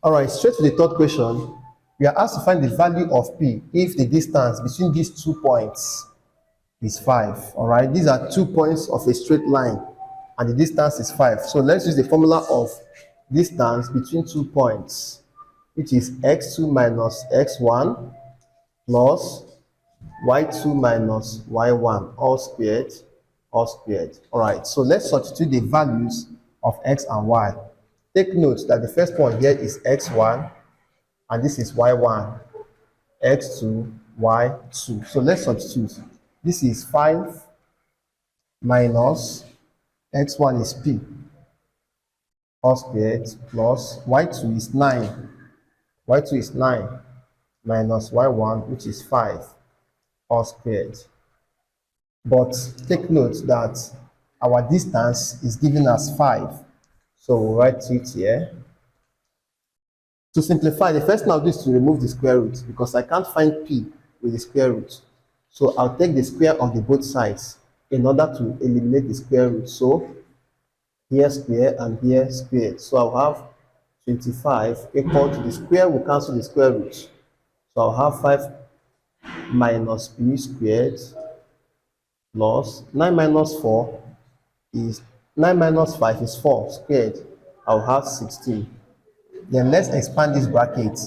All right, straight to the third question. We are asked to find the value of P if the distance between these 2 points is 5. All right, these are 2 points of a straight line and the distance is 5. So let's use the formula of distance between 2 points, which is x2 minus x1 plus y2 minus y1 all squared. All right, so let's substitute the values of x and y. Take note that the first point here is x1 and this is y1, x2, y2. So let's substitute. This is 5 minus x1 is p all squared plus y2 is 9. y2 is 9 minus y1, which is 5 all squared. But take note that our distance is giving us 5. So we'll write it here. To simplify, the first thing I'll do is to remove the square root because I can't find p with the square root. So I'll take the square of the both sides in order to eliminate the square root. So here square and here square. So I'll have 25 equal to the square will cancel the square root. So I'll have 5 minus p squared plus 9 minus 4 is 9 minus 5 is 4 squared. I'll have 16. Then let's expand this bracket.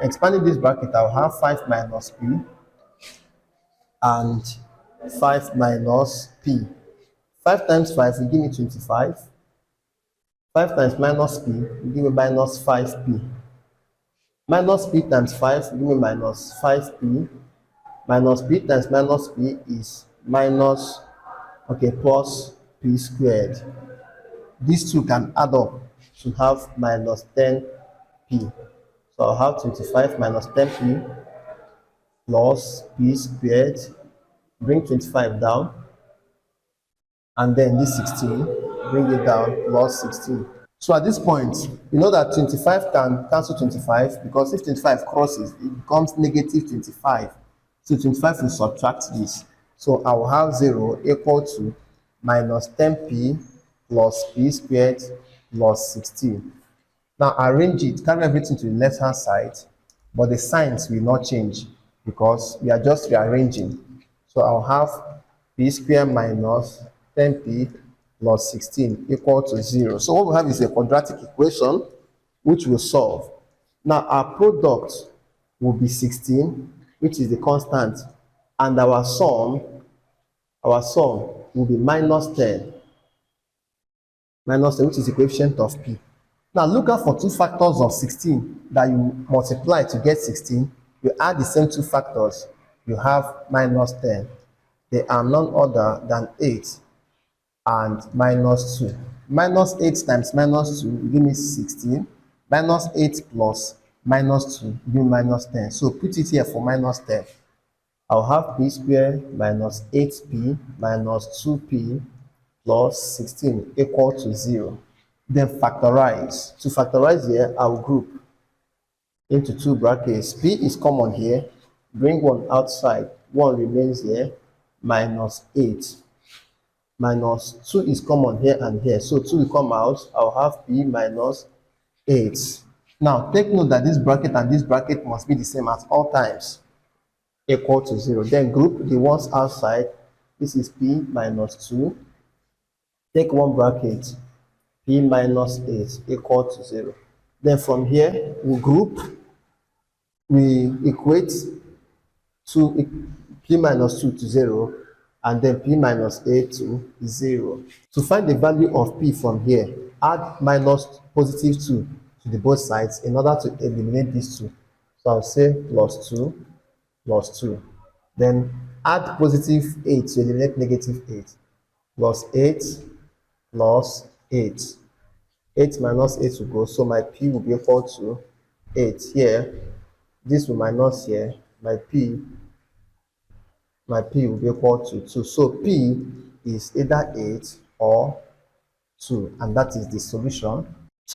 Expanding this bracket, I'll have 5 minus p and 5 minus p. 5 times 5 will give me 25. 5 times minus p will give me minus 5p. Minus p times 5 will give me minus 5p. Minus p times minus p is minus, plus p squared. These two can add up to have minus 10p. So I'll have 25 minus 10p plus p squared. Bring 25 down. And then this 16, bring it down, plus 16. So at this point, you know that 25 can cancel 25 because if 25 crosses, it becomes negative 25. So 25 will subtract this. So I will have 0 equal to minus 10p plus p squared plus 16. Now arrange it, carry everything to the left hand side, but the signs will not change because we are just rearranging. So I'll have p squared minus 10p plus 16 equal to 0. So what we have is a quadratic equation which we'll solve. Now our product will be 16, which is the constant, and our sum will be minus 10, which is the coefficient of p. Now look out for two factors of 16 that you multiply to get 16. You add the same two factors, you have minus 10. They are none other than 8 and minus 2. Minus 8 times minus 2 will give me 16. Minus 8 plus minus 2 will give me minus 10. So put it here for minus 10. I'll have p squared minus 8p minus 2p plus 16 equal to 0. Then factorize. To factorize here, I'll group into two brackets. P is common here. Bring 1 outside. 1 remains here. Minus 8. Minus 2 is common here and here. So 2 will come out. I'll have p minus 8. Now take note that this bracket and this bracket must be the same at all times. Equal to 0. Then group the ones outside. This is p minus 2. Take one bracket. P minus 8 equal to 0. Then from here, we equate p minus 2 to 0, and then p minus 8 to 0. To find the value of p from here, add minus positive 2 to the both sides in order to eliminate these two. So I'll say plus 2, plus 2. Then add positive 8 to eliminate negative 8. Plus 8, plus 8. 8 minus 8 will go, so my p will be equal to 8 here. This will minus here. My p will be equal to 2. So p is either 8 or 2, and that is the solution.